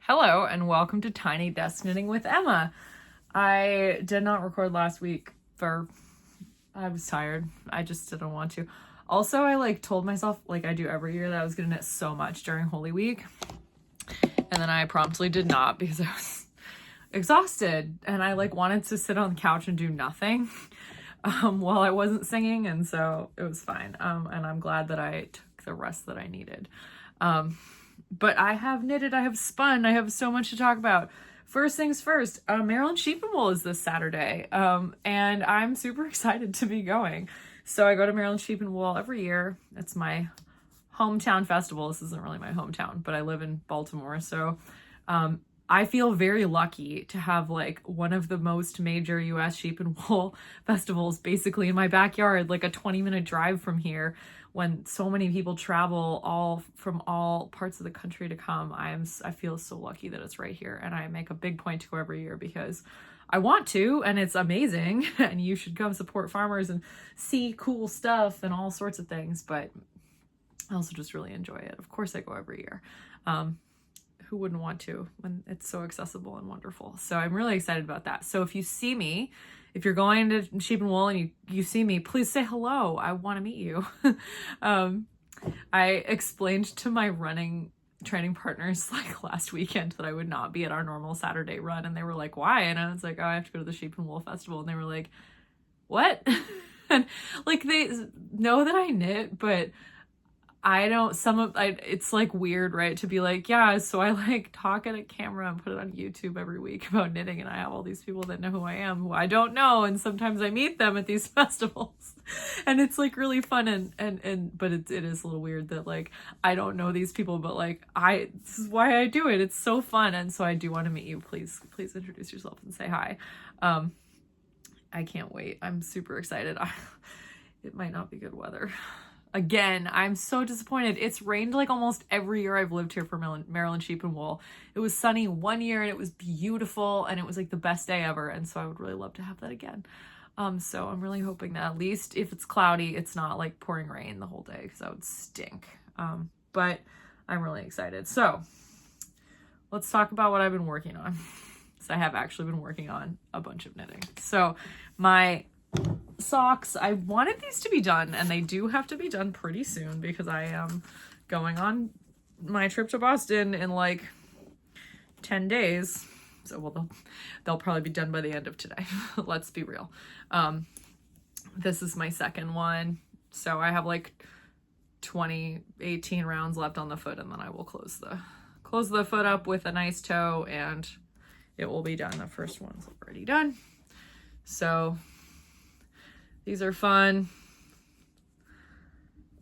Hello and welcome to Tiny Desk Knitting with Emma. I did not record last week I was tired. I just didn't want to. Also, I told myself, like I do every year, that I was gonna knit so much during Holy Week. And then I promptly did not because I was exhausted and I wanted to sit on the couch and do nothing while I wasn't singing, and so it was fine. And I'm glad that I took the rest that I needed. But I have knitted, I have spun, I have so much to talk about. First things first, Maryland Sheep and Wool is this Saturday, and I'm super excited to be going. So I go to Maryland Sheep and Wool every year. It's my hometown festival. This isn't really my hometown, but I live in Baltimore, so I feel very lucky to have one of the most major US sheep and wool festivals basically in my backyard, like a 20-minute drive from here, when so many people travel from all parts of the country to come. I feel so lucky that it's right here, and I make a big point to go every year because I want to, and it's amazing, and you should come support farmers and see cool stuff and all sorts of things, but I also just really enjoy it. Of course I go every year. Who wouldn't want to when it's so accessible and wonderful? So I'm really excited about that. So if you see me, if you're going to Sheep and Wool and you see me, please say hello. I want to meet you. I explained to my running training partners last weekend that I would not be at our normal Saturday run, and they were like, why? And I was like, oh, I have to go to the Sheep and Wool Festival. And they were like, what? And they know that I knit, but it's weird, right? To be like, yeah, so I talk at a camera and put it on YouTube every week about knitting, and I have all these people that know who I am, who I don't know, and sometimes I meet them at these festivals, and it's really fun, but it is a little weird that I don't know these people, but this is why I do it. It's so fun, and so I do want to meet you. Please introduce yourself and say hi. I can't wait. I'm super excited. It might not be good weather. Again, I'm so disappointed. It's rained almost every year I've lived here for Maryland Sheep and Wool. It was sunny one year and it was beautiful and it was the best day ever. And so I would really love to have that again. So I'm really hoping that at least if it's cloudy, it's not pouring rain the whole day, because that would stink. But I'm really excited. So let's talk about what I've been working on. So I have actually been working on a bunch of knitting. So my socks, I wanted these to be done, and they do have to be done pretty soon because I am going on my trip to Boston in 10 days. So they'll probably be done by the end of today. Let's be real. This is my second one. So I have 18 rounds left on the foot, and then I will close the foot up with a nice toe and it will be done. The first one's already done. So these are fun.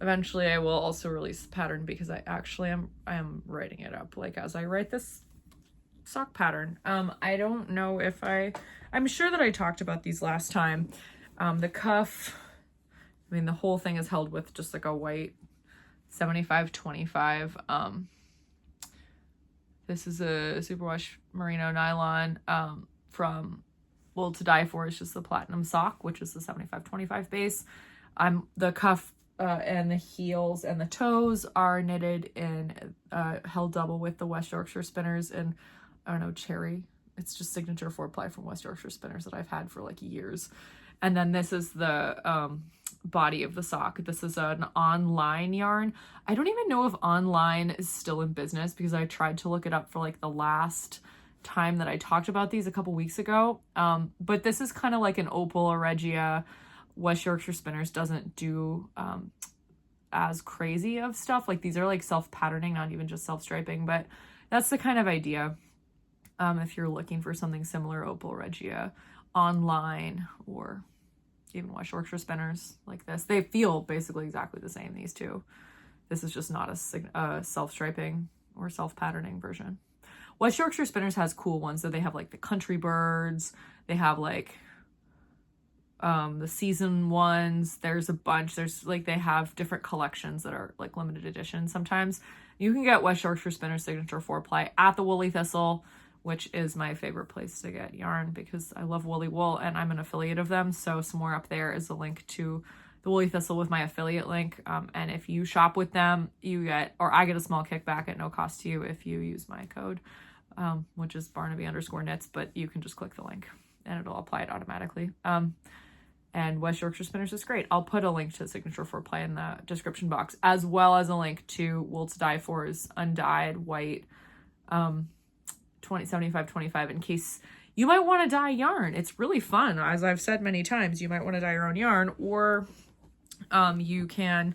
Eventually I will also release the pattern because I actually am writing it up as I write this sock pattern. I don't know if I'm sure that I talked about these last time. The cuff, the whole thing is held with just a white 75-25. This is a superwash merino nylon from Wool to Die For. It's just the platinum sock, which is the 75-25 base. The cuff and the heels and the toes are knitted in held double with the West Yorkshire spinners in, I don't know, cherry. It's just signature 4-ply from West Yorkshire spinners that I've had for years. And then this is the body of the sock. This is an online yarn. I don't even know if online is still in business because I tried to look it up for the last time that I talked about these a couple weeks ago. But this is kind of an opal or regia. West Yorkshire Spinners doesn't do as crazy of stuff. These are self-patterning, not even just self-striping, but that's the kind of idea. If you're looking for something similar, opal regia online, or even West Yorkshire Spinners like this, they feel basically exactly the same, these two. This is just not a self-striping or self-patterning version. West Yorkshire Spinners has cool ones, so they have the country birds, they have the season ones. There's a bunch. There's they have different collections that are limited edition. Sometimes you can get West Yorkshire Spinners signature 4-ply at the Woolly Thistle, which is my favorite place to get yarn because I love Woolly Wool and I'm an affiliate of them. So somewhere up there is a link to the Woolly Thistle with my affiliate link. And if you shop with them, you get, or I get a small kickback at no cost to you if you use my code, which is Barnaby_knits, but you can just click the link and it'll apply it automatically. And West Yorkshire Spinners is great. I'll put a link to Signature 4-ply in the description box, as well as a link to Wool to Die For's undyed white 75/25 in case you might want to dye yarn. It's really fun. As I've said many times, you might want to dye your own yarn, or you can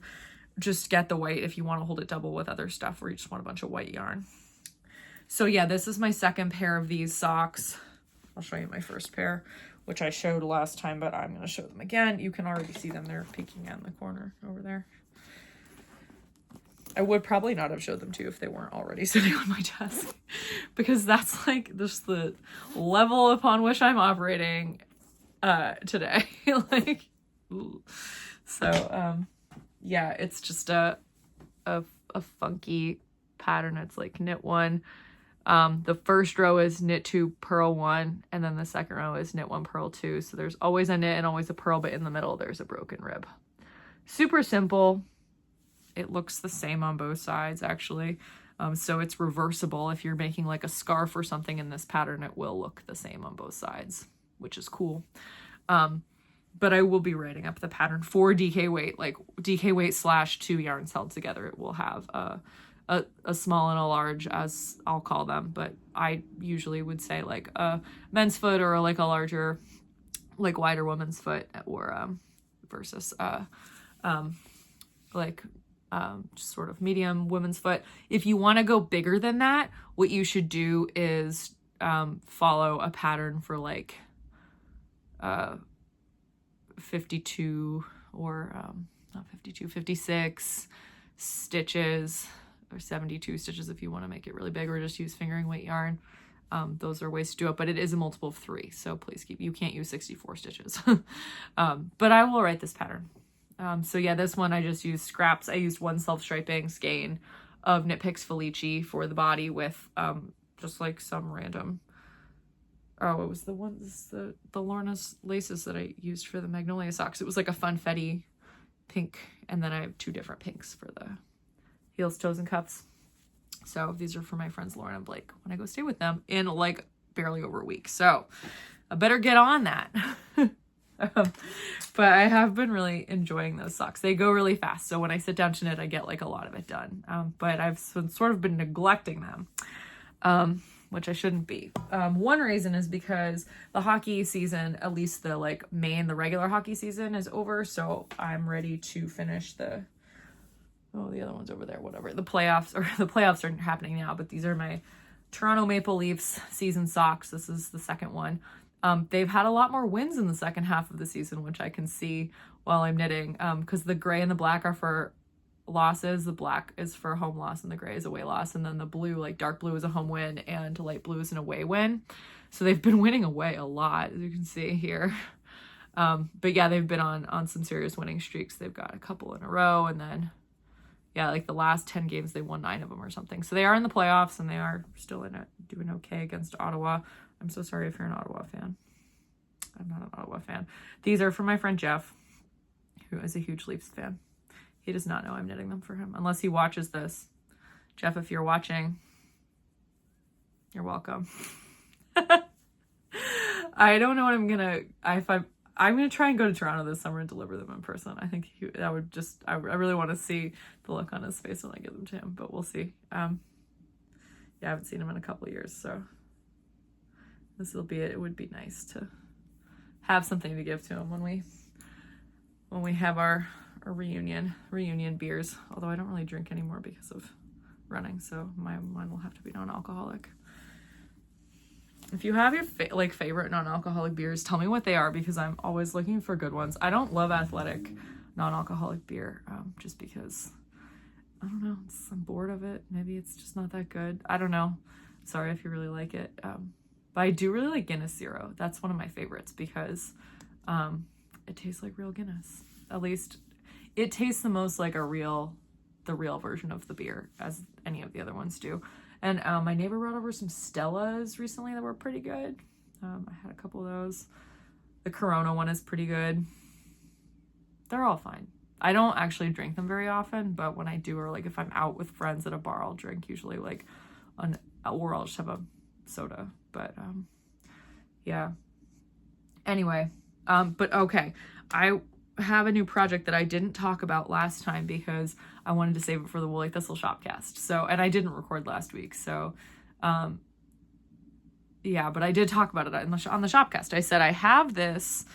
just get the white if you want to hold it double with other stuff, or you just want a bunch of white yarn. So yeah, this is my second pair of these socks. I'll show you my first pair, which I showed last time, but I'm going to show them again. You can already see them. They're peeking out in the corner over there. I would probably not have showed them to you if they weren't already sitting on my desk, because that's like just the level upon which I'm operating today. Like, ooh. So yeah, it's just a funky pattern. It's like knit 1. The first row is knit 2, purl 1, and then the second row is knit 1, purl 2. So there's always a knit and always a purl, but in the middle there's a broken rib. Super simple. It looks the same on both sides, actually. So it's reversible. If you're making like a scarf or something in this pattern, it will look the same on both sides, which is cool. But I will be writing up the pattern for DK weight, like DK weight / 2 yarns held together. It will have a small and a large, as I'll call them, but I usually would say like a men's foot or like a larger, like wider woman's foot, or versus just sort of medium women's foot. If you want to go bigger than that, what you should do is follow a pattern for like 52 or not 52, 56 stitches, or 72 stitches if you want to make it really big, or just use fingering weight yarn. Those are ways to do it, but it is a multiple of 3, so please you can't use 64 stitches. But I will write this pattern. So yeah, this one I just used scraps. I used 1 self-striping skein of Knit Picks Felici for the body with just like some random, it was the ones, the Lorna's laces that I used for the Magnolia socks. It was like a funfetti pink, and then I have 2 different pinks for the heels, toes, and cuffs. So these are for my friends Lauren and Blake when I go stay with them in like barely over a week. So I better get on that. But I have been really enjoying those socks. They go really fast. So when I sit down to knit, I get like a lot of it done. But I've sort of been neglecting them, which I shouldn't be. One reason is because the hockey season, at least the like the regular hockey season is over. So I'm ready to finish the other one's over there, whatever. The playoffs aren't happening now, but these are my Toronto Maple Leafs season socks. This is the second one. They've had a lot more wins in the second half of the season, which I can see while I'm knitting, because the gray and the black are for losses. The black is for home loss and the gray is away loss. And then the blue, like dark blue, is a home win and light blue is an away win. So they've been winning away a lot, as you can see here. But yeah, they've been on some serious winning streaks. They've got a couple in a row, and then yeah, like the last 10 games, they won 9 of them or something. So they are in the playoffs, and they are still in it, doing okay against Ottawa. I'm so sorry if you're an Ottawa fan. I'm not an Ottawa fan. These are from my friend Jeff, who is a huge Leafs fan. He does not know I'm knitting them for him, unless he watches this. Jeff, if you're watching, you're welcome. I don't know what I'm gonna, I'm gonna try and go to Toronto this summer and deliver them in person. I think I really want to see the look on his face when I give them to him, but we'll see. Yeah, I haven't seen him in a couple of years, so this will be it. It would be nice to have something to give to him when we have our reunion beers. Although I don't really drink anymore because of running, so mine will have to be non-alcoholic. If you have your favorite non-alcoholic beers, tell me what they are, because I'm always looking for good ones. I don't love Athletic non-alcoholic beer, just because, I don't know, I'm bored of it. Maybe it's just not that good. I don't know. Sorry if you really like it. But I do really like Guinness Zero. That's one of my favorites because it tastes like real Guinness. At least it tastes the most like the real version of the beer, as any of the other ones do. And my neighbor brought over some Stellas recently that were pretty good. I had a couple of those. The Corona one is pretty good. they're all fine. I don't actually drink them very often, but when I do, or like if I'm out with friends at a bar, I'll drink usually like or I'll just have a soda. But yeah. Anyway, but okay. I have a new project that I didn't talk about last time because I wanted to save it for the Woolly Thistle Shopcast. So, and I didn't record last week. So, yeah, but I did talk about it on the Shopcast. I said I have this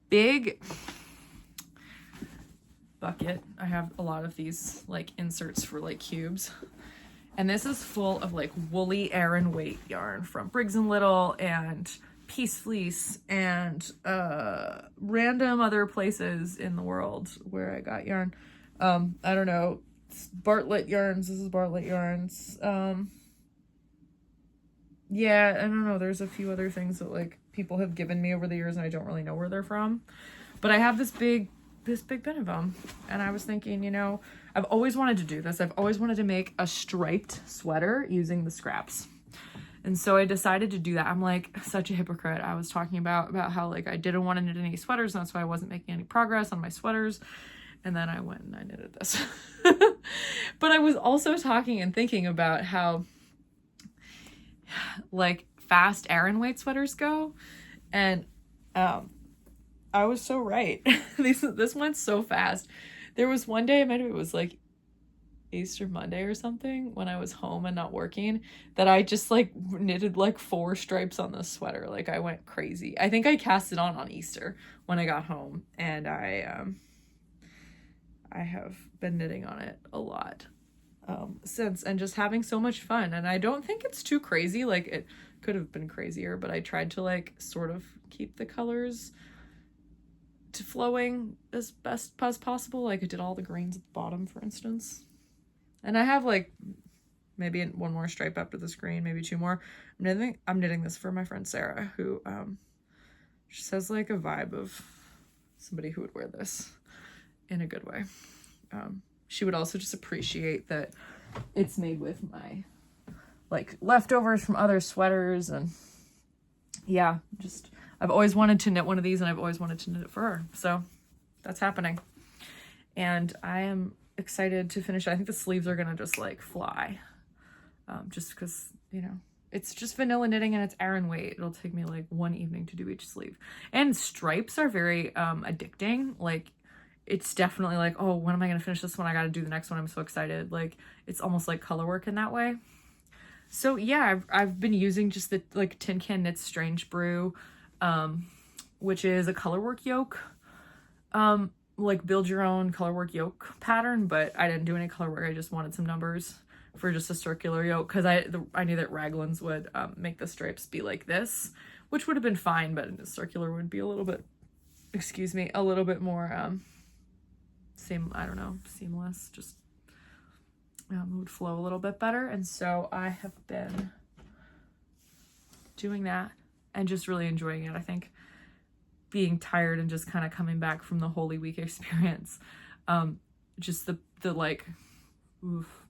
big bucket. I have a lot of these like inserts for like cubes. And this is full of like woolly Aran weight yarn from Briggs & Little and Peace Fleece and random other places in the world where I got yarn. I don't know, Bartlett yarns. This is Bartlett yarns. Yeah, I don't know. There's a few other things that like people have given me over the years and I don't really know where they're from. But I have this big bin of them. And I was thinking, you know, I've always wanted to do this. I've always wanted to make a striped sweater using the scraps. And so I decided to do that. I'm like such a hypocrite. I was talking about how like I didn't want to knit any sweaters, and that's why I wasn't making any progress on my sweaters. And then I went and I knitted this. But I was also talking and thinking about how like fast Aran weight sweaters go. And I was so right. This went so fast. There was one day, maybe it was like Easter Monday or something, when I was home and not working, that I just like knitted like 4 stripes on this sweater. Like I went crazy. I think I cast it on Easter when I got home, and I have been knitting on it a lot since, and just having so much fun. And I don't think it's too crazy. Like it could have been crazier, but I tried to like sort of keep the colors to flowing as best as possible. Like I did all the greens at the bottom, for instance. And I have like maybe one more stripe after this green, maybe 2 more. I'm knitting this for my friend Sarah, who she says like a vibe of somebody who would wear this in a good way. She would also just appreciate that it's made with my like leftovers from other sweaters. And yeah, just I've always wanted to knit one of these, and I've always wanted to knit it for her. So that's happening. And I am excited to finish it. I think the sleeves are gonna just like fly, just because, you know, it's just vanilla knitting and it's Aran weight. It'll take me like 1 evening to do each sleeve. And stripes are very addicting. Like it's definitely like, oh, when am I gonna finish this one? I gotta do the next one. I'm so excited. Like it's almost like color work in that way. So yeah, I've been using just the like Tin Can Knits Strange Brew, which is a color work yoke. Like build your own color work yoke pattern, but I didn't do any color work. I just wanted some numbers for just a circular yoke, because I knew that Raglan's would make the stripes be like this, which would have been fine, but the circular would be a little bit, a little bit more seamless, just would flow a little bit better. And so I have been doing that and just really enjoying it. I think being tired and just kind of coming back from the Holy Week experience, just the like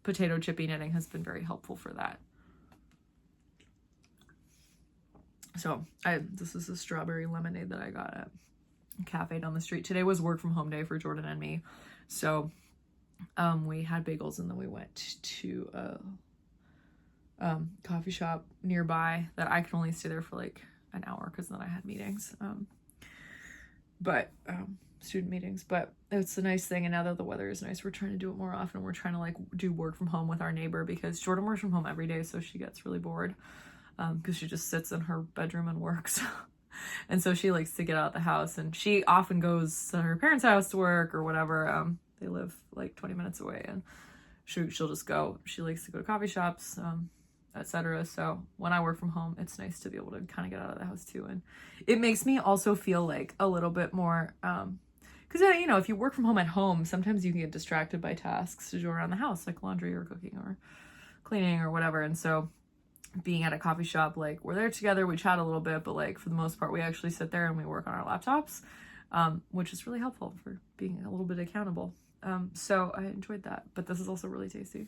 potato chippy knitting has been very helpful for that. So this is a strawberry lemonade that I got at a cafe down the street. Today was work from home day for Jordan and me, so we had bagels, and then we went to a coffee shop nearby that I could only stay there for like an hour because then I had meetings. Student meetings, but it's a nice thing. And now that the weather is nice, we're trying to do it more often. We're trying to like do work from home with our neighbor, because Jordan works from home every day, so she gets really bored because she just sits in her bedroom and works. And so she likes to get out of the house, and she often goes to her parents' house to work or whatever. They live like 20 minutes away, and she'll just go. She likes to go to coffee shops, etc. So when I work from home, it's nice to be able to kind of get out of the house too. And it makes me also feel like a little bit more, because, you know, if you work from home at home, sometimes you can get distracted by tasks to do around the house, like laundry or cooking or cleaning or whatever. And so being at a coffee shop, like we're there together, we chat a little bit, but like for the most part, we actually sit there and we work on our laptops, which is really helpful for being a little bit accountable. So I enjoyed that, but this is also really tasty.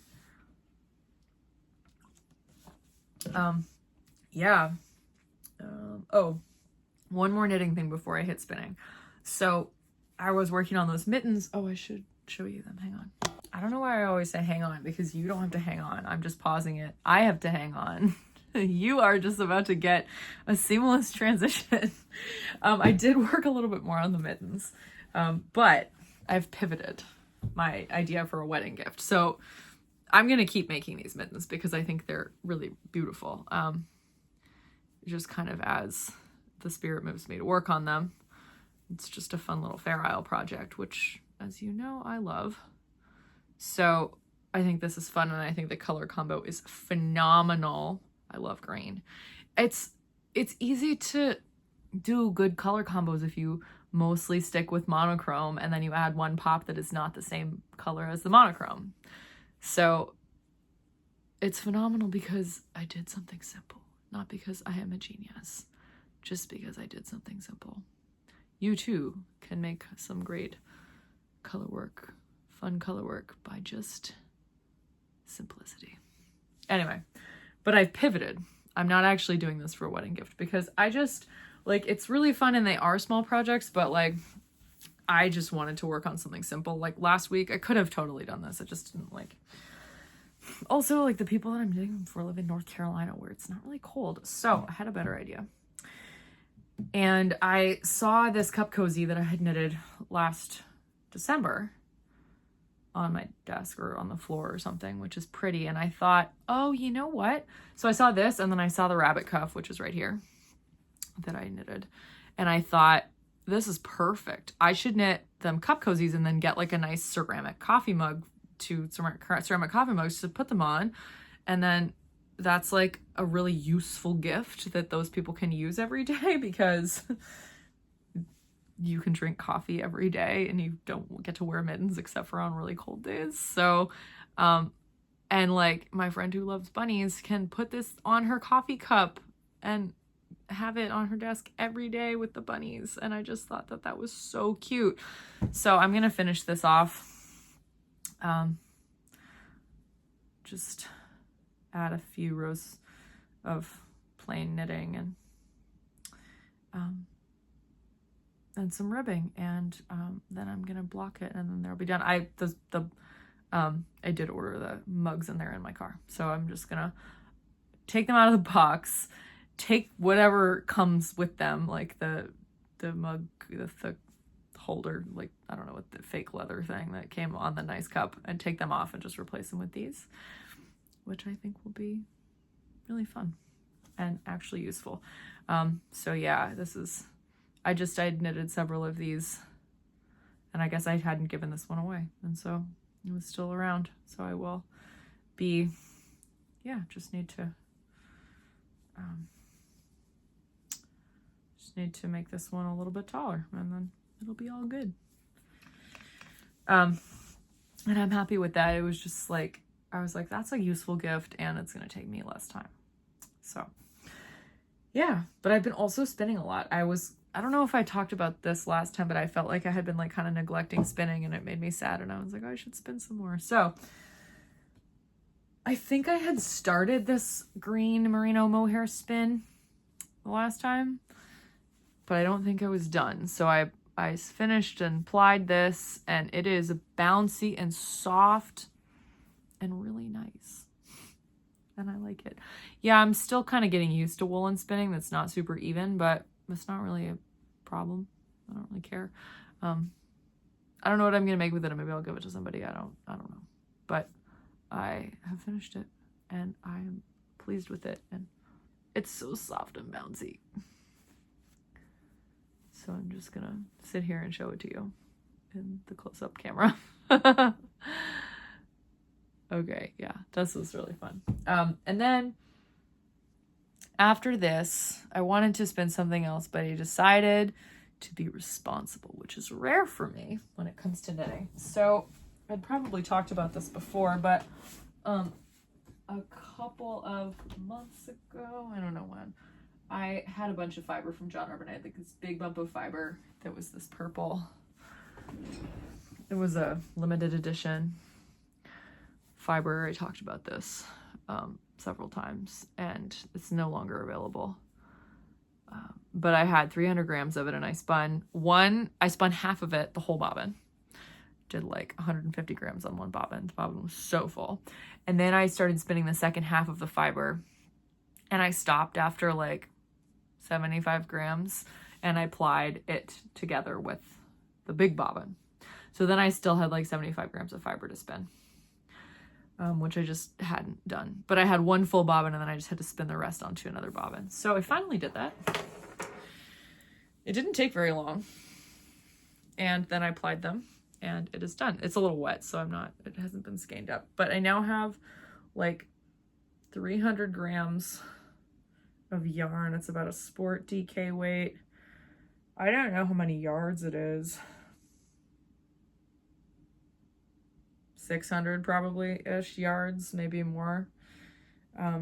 Yeah. Oh, one more knitting thing before I hit spinning. So I was working on those mittens. Oh, I should show you them. Hang on. I don't know why I always say hang on, because you don't have to hang on. I'm just pausing it. I have to hang on. You are just about to get a seamless transition. I did work a little bit more on the mittens, but I've pivoted my idea for a wedding gift. So I'm going to keep making these mittens because I think they're really beautiful. Just kind of as the spirit moves me to work on them. It's just a fun little Fair Isle project, which, as you know, I love. So I think this is fun, and I think the color combo is phenomenal. I love green. It's easy to do good color combos if you mostly stick with monochrome and then you add one pop that is not the same color as the monochrome. So it's phenomenal because I did something simple, not because I am a genius, just because I did something simple. You too can make some great color work, fun color work by just simplicity. Anyway, but I've pivoted. I'm not actually doing this for a wedding gift because I just, like, it's really fun and they are small projects, but like, I just wanted to work on something simple. Like last week, I could have totally done this. I just didn't like. Also, like the people that I'm knitting for live in North Carolina where it's not really cold. So I had a better idea. And I saw this cup cozy that I had knitted last December on my desk or on the floor or something, which is pretty. And I thought, oh, you know what? So I saw this, and then I saw the rabbit cuff, which is right here, that I knitted. And I thought, this is perfect. I should knit them cup cozies and then get like a nice ceramic coffee mug ceramic coffee mugs to put them on. And then that's like a really useful gift that those people can use every day, because you can drink coffee every day and you don't get to wear mittens except for on really cold days. So, and like my friend who loves bunnies can put this on her coffee cup and have it on her desk every day with the bunnies. And I just thought that that was so cute. So I'm going to finish this off. Just add a few rows of plain knitting and some ribbing, and then I'm gonna block it, and then they'll be done. I did order the mugs, and they're in my car, so I'm just gonna take them out of the box, take whatever comes with them, like the mug, the holder, like I don't know what the fake leather thing that came on the nice cup, and take them off and just replace them with these, which I think will be really fun and actually useful. So yeah, this is, I knitted several of these, and I guess I hadn't given this one away, and so it was still around. So I will be, yeah, just need to make this one a little bit taller, and then it'll be all good. And I'm happy with that. It was just like, I was like, that's a useful gift and it's going to take me less time. So yeah, but I've been also spinning a lot. I don't know if I talked about this last time, but I felt like I had been like kind of neglecting spinning, and it made me sad. And I was like, oh, I should spin some more. So I think I had started this green merino mohair spin the last time, but I don't think I was done. So I finished and plied this, and it is bouncy and soft and really nice. And I like it. Yeah, I'm still kind of getting used to woolen spinning. That's not super even, but it's not really a problem. I don't really care. I don't know what I'm gonna make with it. Maybe I'll give it to somebody. I don't know. But I have finished it, and I am pleased with it, and it's so soft and bouncy. So I'm just gonna sit here and show it to you in the close-up camera. Okay, yeah, this was really fun. And then after this, I wanted to spin something else, but I decided to be responsible, which is rare for me when it comes to knitting. So I'd probably talked about this before, but a couple of months ago, I don't know when, I had a bunch of fiber from John Urban. I had like this big bump of fiber that was this purple. It was a limited edition fiber. I talked about this several times, and it's no longer available. but I had 300 grams of it, and I spun half of it, the whole bobbin. Did like 150 grams on one bobbin. The bobbin was so full. And then I started spinning the second half of the fiber, and I stopped after like 75 grams, and I plied it together with the big bobbin. So then I still had like 75 grams of fiber to spin, which I just hadn't done. But I had one full bobbin, and then I just had to spin the rest onto another bobbin. So I finally did that. It didn't take very long. And then I plied them, and it is done. It's a little wet, so it hasn't been skeined up. But I now have like 300 grams of yarn. It's about a sport DK weight. I don't know how many yards it is. 600 probably-ish yards, maybe more. I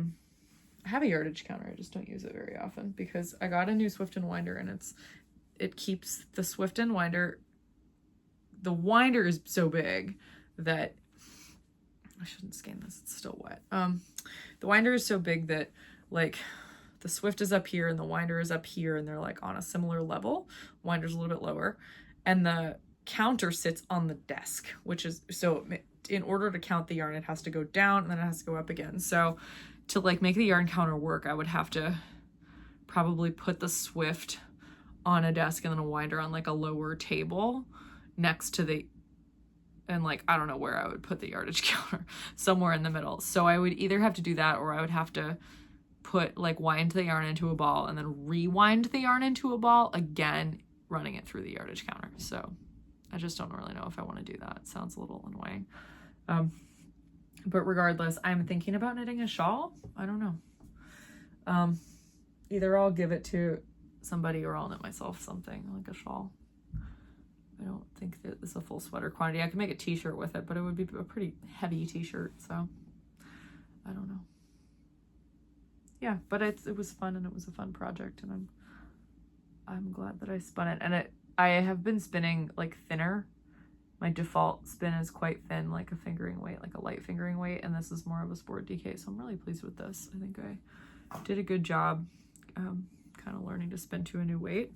have a yardage counter. I just don't use it very often because I got a new Swift and winder, and it keeps the Swift and winder. The winder is so big that I shouldn't skein this. It's still wet. The winder is so big that like the Swift is up here and the winder is up here, and they're like on a similar level. Winder's a little bit lower, and the counter sits on the desk, which is so in order to count the yarn, it has to go down and then it has to go up again. So to like make the yarn counter work, I would have to probably put the Swift on a desk and then a winder on like a lower table next to and like, I don't know where I would put the yardage counter, somewhere in the middle. So I would either have to do that, or I would have to wind the yarn into a ball and then rewind the yarn into a ball again, running it through the yardage counter. So I just don't really know if I want to do that. It sounds a little annoying. But regardless, I'm thinking about knitting a shawl. I don't know. Either I'll give it to somebody or I'll knit myself something like a shawl. I don't think that it's a full sweater quantity. I could make a t-shirt with it, but it would be a pretty heavy t-shirt, so I don't know. Yeah, but it was fun, and it was a fun project, and I'm glad that I spun it. And I have been spinning like thinner. My default spin is quite thin, like a fingering weight, like a light fingering weight, and this is more of a sport DK, so I'm really pleased with this. I think I did a good job kind of learning to spin to a new weight.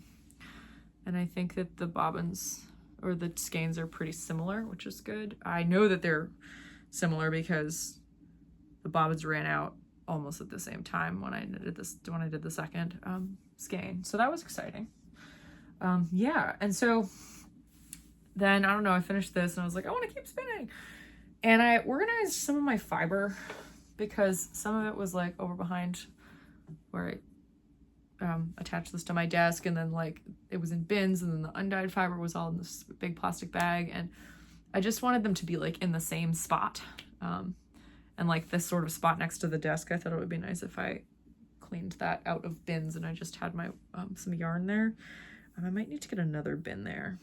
And I think that the bobbins or the skeins are pretty similar, which is good. I know that they're similar because the bobbins ran out almost at the same time when I did the second skein. So that was exciting. Yeah, and so then, I don't know, I finished this and I was like, I want to keep spinning. And I organized some of my fiber because some of it was like over behind where I attached this to my desk, and then like it was in bins, and then the undyed fiber was all in this big plastic bag, and I just wanted them to be like in the same spot. And like this sort of spot next to the desk, I thought it would be nice if I cleaned that out of bins and I just had my some yarn there. I might need to get another bin there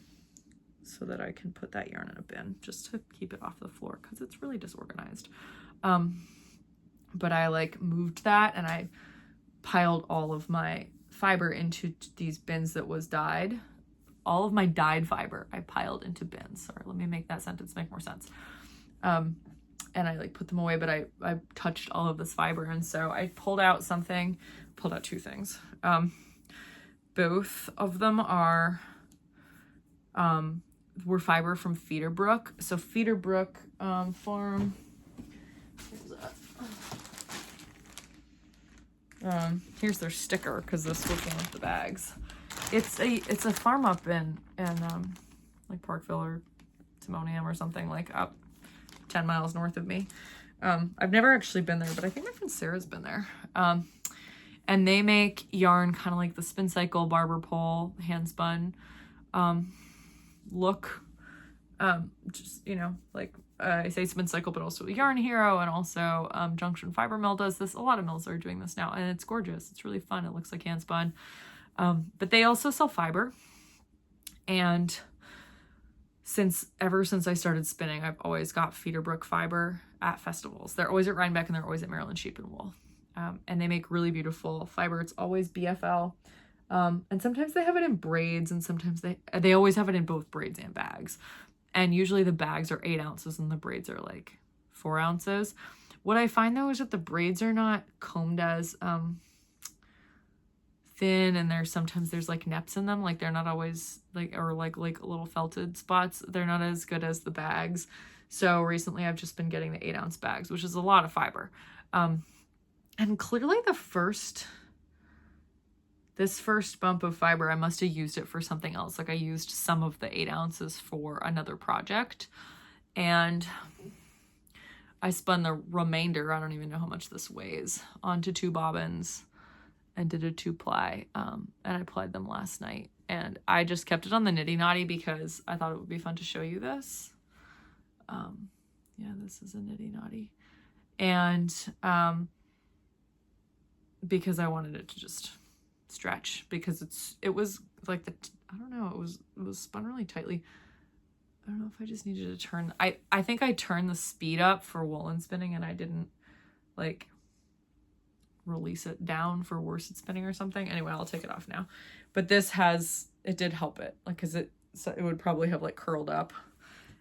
so that I can put that yarn in a bin just to keep it off the floor because it's really disorganized. But I like moved that, and I piled all of my fiber into these bins that was dyed. All of my dyed fiber I piled into bins. Sorry, let me make that sentence make more sense. And I like put them away, but I touched all of this fiber, and so I pulled out two things. Both of them were fiber from Feederbrook. So Feederbrook farm. Here's their sticker because this was one of the bags. It's a farm up in like Parkville or Timonium or something, like up 10 miles north of me. I've never actually been there, but I think my friend Sarah's been there. And they make yarn kind of like the Spin Cycle, Barber Pole, hand spun look. Just, you know, like I say Spin Cycle, but also Yarn Hero, and also Junction Fiber Mill does this. A lot of mills are doing this now, and it's gorgeous. It's really fun. It looks like hand spun. But they also sell fiber. And ever since I started spinning, I've always got Feederbrook fiber at festivals. They're always at Rhinebeck, and they're always at Maryland Sheep and Wool. And they make really beautiful fiber. It's always BFL. And sometimes they have it in braids, and sometimes they always have it in both braids and bags. And usually the bags are 8 ounces and the braids are like 4 ounces. What I find though is that the braids are not combed as thin, and sometimes there's like neps in them. Like they're not always like, or like little felted spots. They're not as good as the bags. So recently I've just been getting the 8-ounce bags, which is a lot of fiber. And clearly this first bump of fiber, I must have used it for something else. Like I used some of the 8 ounces for another project, and I spun the remainder, I don't even know how much this weighs, onto 2 bobbins and did a 2-ply, and I plied them last night. And I just kept it on the Nitty Knotty because I thought it would be fun to show you this. Yeah, this is a Nitty Knotty. And because I wanted it to just stretch, because it was like I don't know, it was spun really tightly. I don't know if I just needed to turn, I think I turned the speed up for woolen spinning and I didn't like release it down for worsted spinning or something. Anyway, I'll take it off now. But this it did help it, like, because it would probably have like curled up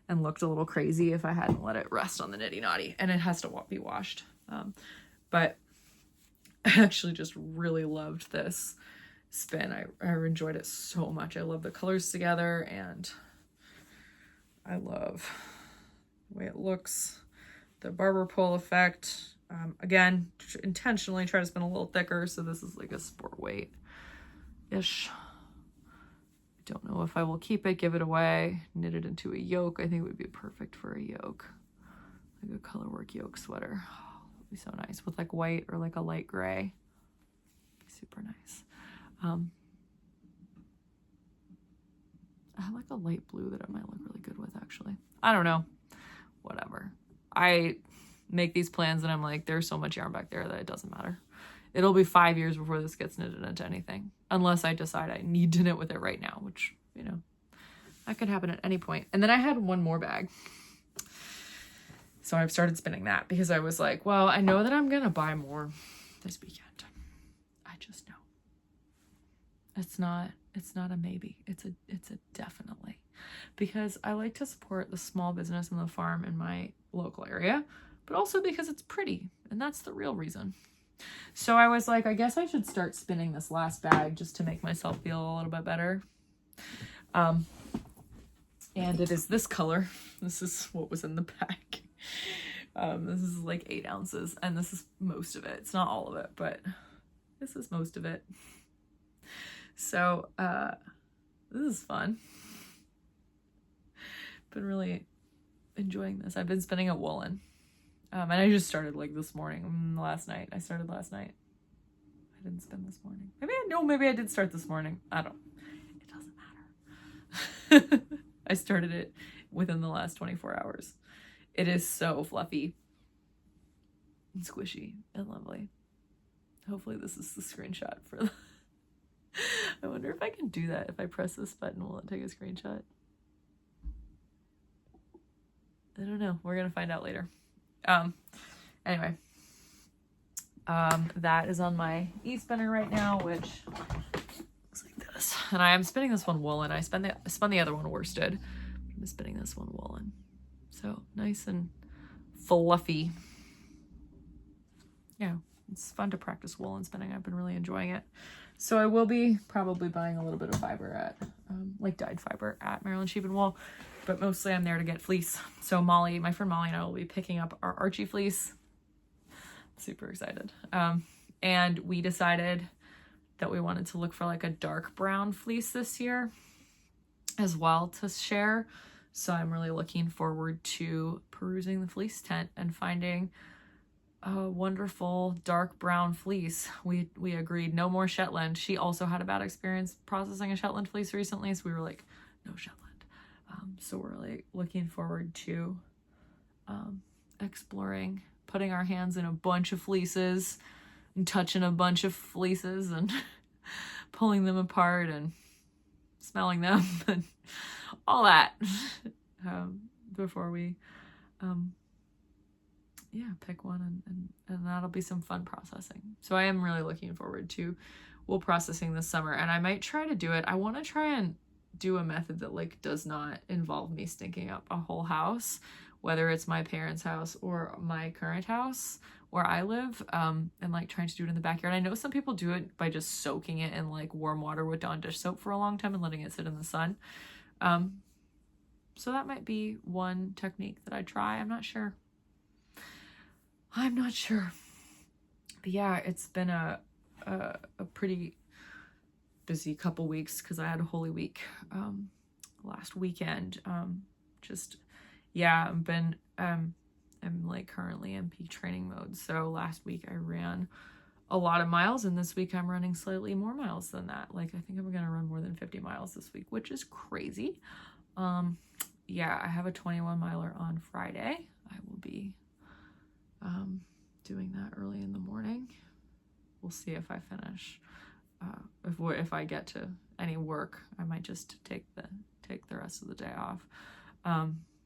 and looked a little crazy if I hadn't let it rest on the Nitty Knotty, and it has to be washed. But I actually just really loved this spin. I enjoyed it so much. I love the colors together, and I love the way it looks, the barber pole effect. Again, intentionally try to spin a little thicker, so this is like a sport weight-ish. I don't know if I will keep it, give it away, knit it into a yoke. I think it would be perfect for a yoke, like a colorwork yoke sweater. Oh, it would be so nice with like white or like a light gray. Super nice. I have like a light blue that it might look really good with, actually. I don't know. Whatever. I make these plans and I'm like, there's so much yarn back there that it doesn't matter. It'll be 5 years before this gets knitted into anything, unless I decide I need to knit with it right now, which, you know, that could happen at any point. And then I had one more bag. So I've started spinning that because I was like, well, I know that I'm going to buy more this weekend. I just know. It's not a maybe. It's a definitely, because I like to support the small business and the farm in my local area, but also because it's pretty, and that's the real reason. So I was like, I guess I should start spinning this last bag just to make myself feel a little bit better. And it is this color. This is what was in the bag. This is like 8 ounces, and this is most of it. It's not all of it, but this is most of it. So this is fun. Been really enjoying this. I've been spinning it woolen. And I just started like this morning, last night. I started last night. I didn't spin this morning. Maybe I did start this morning. I don't, it doesn't matter. I started it within the last 24 hours. It is so fluffy and squishy and lovely. Hopefully this is the screenshot for the I wonder if I can do that. If I press this button, will it take a screenshot? I don't know. We're going to find out later. Anyway, that is on my e-spinner right now, which looks like this. And I am spinning this one woolen. I spun the other one worsted. I'm spinning this one woolen. So nice and fluffy. Yeah, it's fun to practice woolen spinning. I've been really enjoying it. So I will be probably buying a little bit of fiber at, like dyed fiber at Maryland Sheep and Wool, but mostly I'm there to get fleece. So Molly, my friend Molly, and I will be picking up our Archie fleece. Super excited. And we decided that we wanted to look for like a dark brown fleece this year as well to share. So I'm really looking forward to perusing the fleece tent and finding a wonderful dark brown fleece. We agreed no more Shetland. She also had a bad experience processing a Shetland fleece recently, so we were like, no Shetland. So we're really looking forward to exploring, putting our hands in a bunch of fleeces and touching a bunch of fleeces and pulling them apart and smelling them and all that before we pick one, and that'll be some fun processing. So I am really looking forward to wool processing this summer, and I might try to do it. I want to try and do a method that like does not involve me stinking up a whole house, whether it's my parents' house or my current house, where I live, and like trying to do it in the backyard. I know some people do it by just soaking it in like warm water with Dawn dish soap for a long time and letting it sit in the sun. So that might be one technique that I try. I'm not sure. But yeah, it's been a pretty busy couple weeks because I had a Holy Week last weekend. I'm like currently in peak training mode. So last week I ran a lot of miles, and this week I'm running slightly more miles than that. Like I think I'm gonna run more than 50 miles this week, which is crazy. Yeah, I have a 21 miler on Friday. I will be doing that early in the morning. We'll see if I finish. If I get to any work, I might just take the rest of the day off,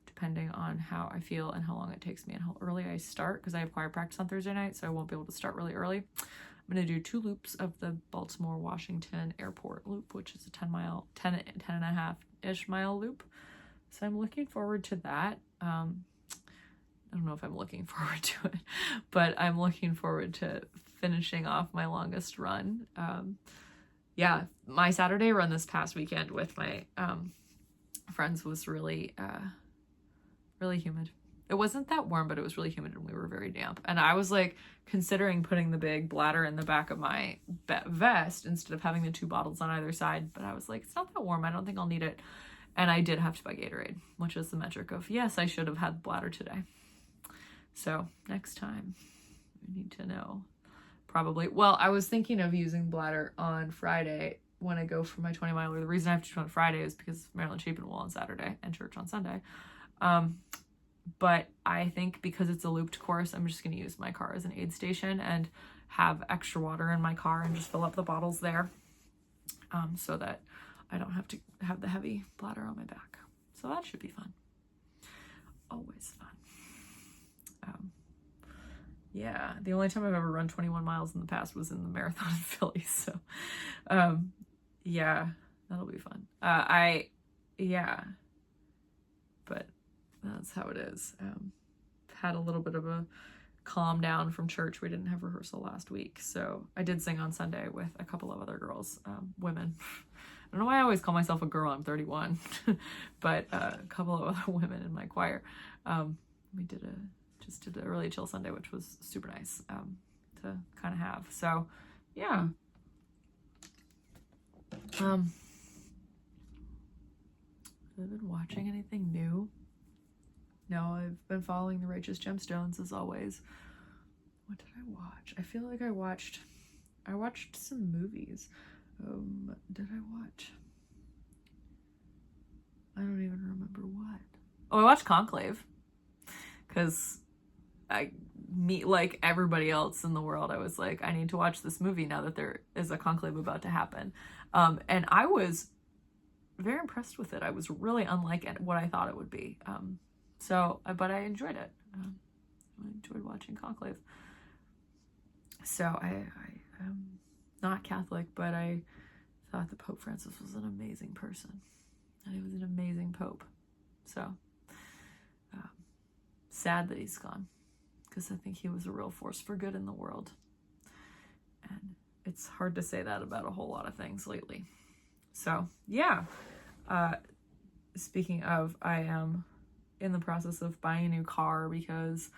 depending on how I feel and how long it takes me and how early I start, because I have choir practice on Thursday night, so I won't be able to start really early. I'm going to do 2 loops of the Baltimore Washington Airport loop, which is a 10 and a half-ish mile loop. So I'm looking forward to that. I don't know if I'm looking forward to it, but I'm looking forward to finishing off my longest run. Yeah, my Saturday run this past weekend with my friends was really humid. It wasn't that warm, but it was really humid and we were very damp. And I was like considering putting the big bladder in the back of my vest instead of having the 2 bottles on either side. But I was like, it's not that warm. I don't think I'll need it. And I did have to buy Gatorade, which is the metric of, yes, I should have had the bladder today. So next time we need to know. Probably. Well, I was thinking of using bladder on Friday when I go for my 20 miler. The reason I have to do it on Friday is because Maryland Chapin will on Saturday and church on Sunday. But I think because it's a looped course, I'm just going to use my car as an aid station and have extra water in my car and just fill up the bottles there, so that I don't have to have the heavy bladder on my back. So that should be fun. Always fun. Yeah, the only time I've ever run 21 miles in the past was in the marathon in Philly. So, yeah, that'll be fun. But that's how it is. Had a little bit of a calm down from church. We didn't have rehearsal last week. So I did sing on Sunday with a couple of other girls, women. I don't know why I always call myself a girl. I'm 31, but a couple of other women in my choir. We did a really chill Sunday, which was super nice to kind of have. So yeah. Have I been watching anything new? No, I've been following the Righteous Gemstones as always. What did I watch? I feel like I watched some movies. Did I watch? I don't even remember what. Oh, I watched Conclave. Because like everybody else in the world, I was like, I need to watch this movie now that there is a conclave about to happen. And I was very impressed with it. I was really unlike what I thought it would be. But I enjoyed it. I enjoyed watching Conclave. So I am not Catholic, but I thought that Pope Francis was an amazing person. And he was an amazing Pope. So sad that he's gone, because I think he was a real force for good in the world. And it's hard to say that about a whole lot of things lately. So yeah, speaking of, I am in the process of buying a new car because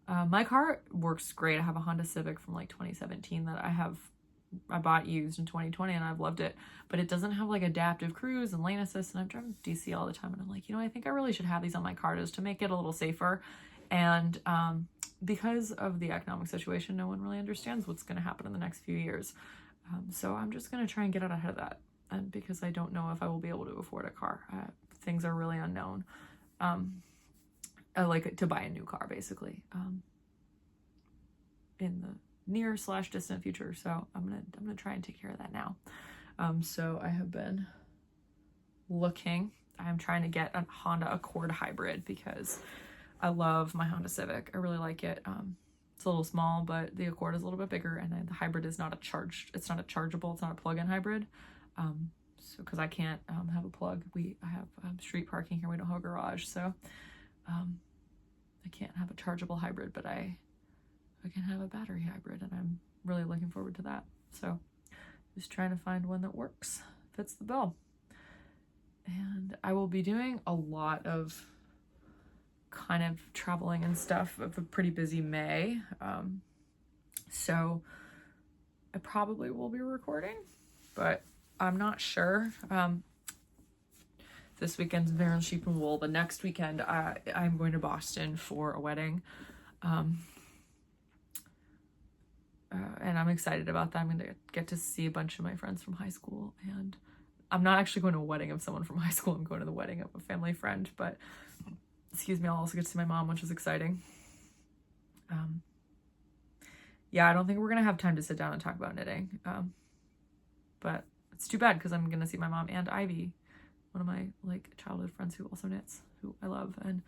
my car works great. I have a Honda Civic from like 2017 that I bought used in 2020 and I've loved it, but it doesn't have like adaptive cruise and lane assist, and I'm driving DC all the time and I'm like, I think I really should have these on my car just to make it a little safer. And because of the economic situation, no one really understands what's going to happen in the next few years. So I'm just going to try and get out ahead of that. And because I don't know if I will be able to afford a car, things are really unknown. I like to buy a new car basically, in the near/distant future. So I'm gonna try and take care of that now. So I have been looking. I'm trying to get a Honda Accord hybrid because I love my Honda Civic. I really like it. It's a little small, but the Accord is a little bit bigger, and the hybrid is not it's not a chargeable, it's not a plug-in hybrid. So because I can't have a plug. I have street parking here. We don't have a garage, so I can't have a chargeable hybrid, but I I can have a battery hybrid, and I'm really looking forward to that. So just trying to find one that works, fits the bill. And I will be doing a lot of kind of traveling and stuff of a pretty busy May. So I probably will be recording, but I'm not sure. This weekend's Maryland Sheep and Wool. The next weekend, I'm going to Boston for a wedding. And I'm excited about that. I'm going to get to see a bunch of my friends from high school. And I'm not actually going to a wedding of someone from high school. I'm going to the wedding of a family friend. But, excuse me, I'll also get to see my mom, which is exciting. Yeah, I don't think we're going to have time to sit down and talk about knitting. But it's too bad because I'm going to see my mom and Ivy, one of my like childhood friends who also knits, who I love, and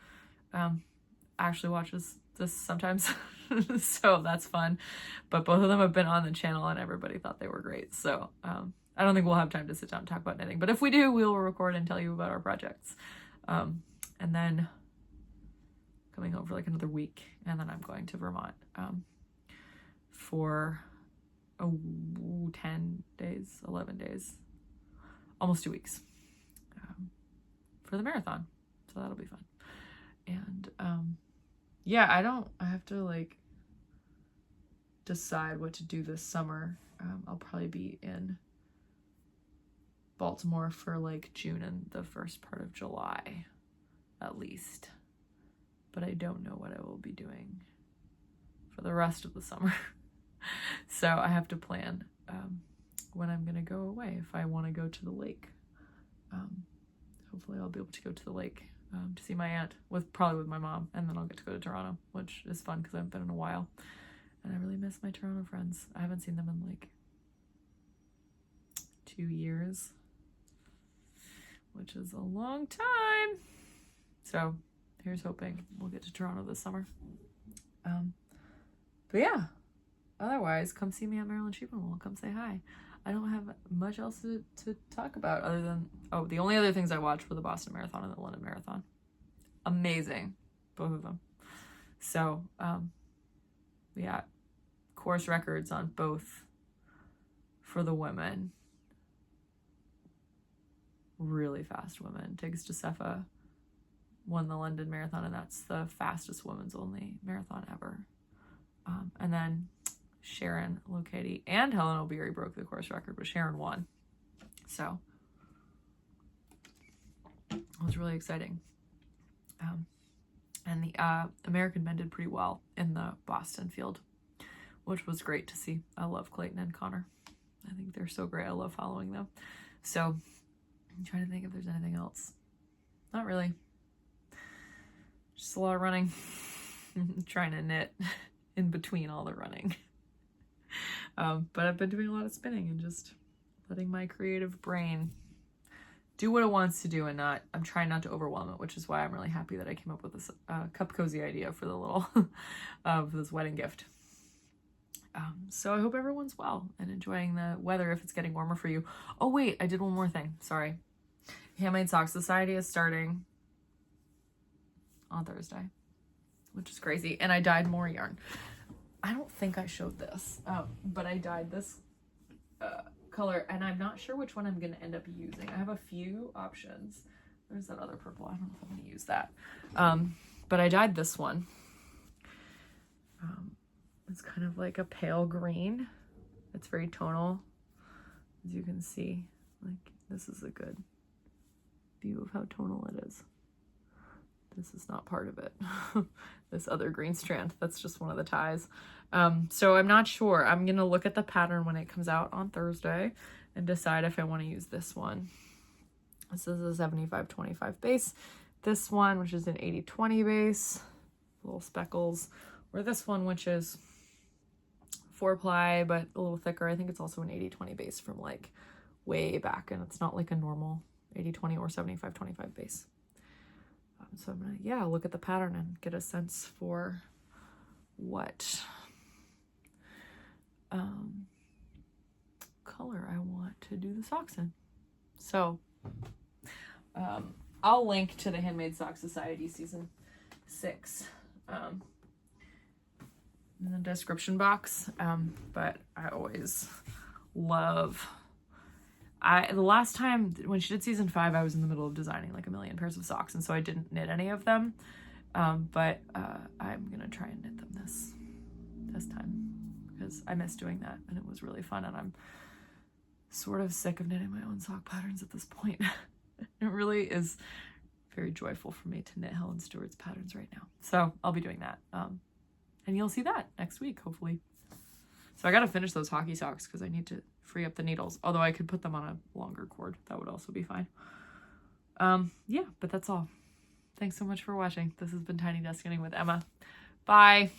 actually watches this sometimes. So that's fun. But both of them have been on the channel and everybody thought they were great. So I don't think we'll have time to sit down and talk about knitting. But if we do, we'll record and tell you about our projects. And then coming home for like another week. And then I'm going to Vermont for 10 days, 11 days, almost 2 weeks for the marathon. So that'll be fun. And yeah, I have to like decide what to do this summer. I'll probably be in Baltimore for like June and the first part of July at least, but I don't know what I will be doing for the rest of the summer. So I have to plan when I'm gonna go away if I want to go to the lake. Hopefully I'll be able to go to the lake to see my aunt, probably with my mom, and then I'll get to go to Toronto, which is fun because I haven't been in a while, and I really miss my Toronto friends. I haven't seen them in like 2 years, which is a long time. So here's hoping we'll get to Toronto this summer. But yeah, otherwise, come see me at Maryland Sheep and Wool. Come say hi. I don't have much else to talk about other than, the only other things I watched were the Boston Marathon and the London Marathon. Amazing, both of them. So, yeah, course records on both for the women. Really fast women. Tiggs DeCefa won the London Marathon, and that's the fastest women's only marathon ever. And then Sharon Lokedi and Helen O'Beary broke the course record, but Sharon won. So it was really exciting. And the American men did pretty well in the Boston field, which was great to see. I love Clayton and Connor. I think they're so great. I love following them. So I'm trying to think if there's anything else. Not really. Just a lot of running. Trying to knit in between all the running. But I've been doing a lot of spinning and just letting my creative brain do what it wants to do, and I'm trying not to overwhelm it, which is why I'm really happy that I came up with this cup cozy idea for the little of this wedding gift. So I hope everyone's well and enjoying the weather if it's getting warmer for you. Oh wait, I did one more thing. Sorry. Handmade Sock Society is starting on Thursday, which is crazy. And I dyed more yarn. I don't think I showed this, but I dyed this color, and I'm not sure which one I'm going to end up using. I have a few options. There's that other purple. I don't know if I'm going to use that. But I dyed this one. It's kind of like a pale green. It's very tonal, as you can see. Like, this is a good view of how tonal it is. This is not part of it. This other green strand, that's just one of the ties. So I'm not sure. I'm going to look at the pattern when it comes out on Thursday and decide if I want to use this one. This is a 75-25 base. This one, which is an 80-20 base, little speckles, or this one, which is 4-ply, but a little thicker. I think it's also an 80-20 base from like way back, and it's not like a normal 80-20 or 75-25 base. So I'm gonna, look at the pattern and get a sense for what color I want to do the socks in. So I'll link to the Handmade Sock Society season 6 in the description box. But I always love, the last time when she did season 5, I was in the middle of designing like a million pairs of socks, and so I didn't knit any of them. But I'm gonna try and knit them this time because I miss doing that and it was really fun, and I'm sort of sick of knitting my own sock patterns at this point. It really is very joyful for me to knit Helen Stewart's patterns right now. So I'll be doing that. And you'll see that next week, hopefully. So I gotta finish those hockey socks because I need to free up the needles. Although I could put them on a longer cord. That would also be fine. Yeah, but that's all. Thanks so much for watching. This has been Tiny Desk Knitting with Emma. Bye.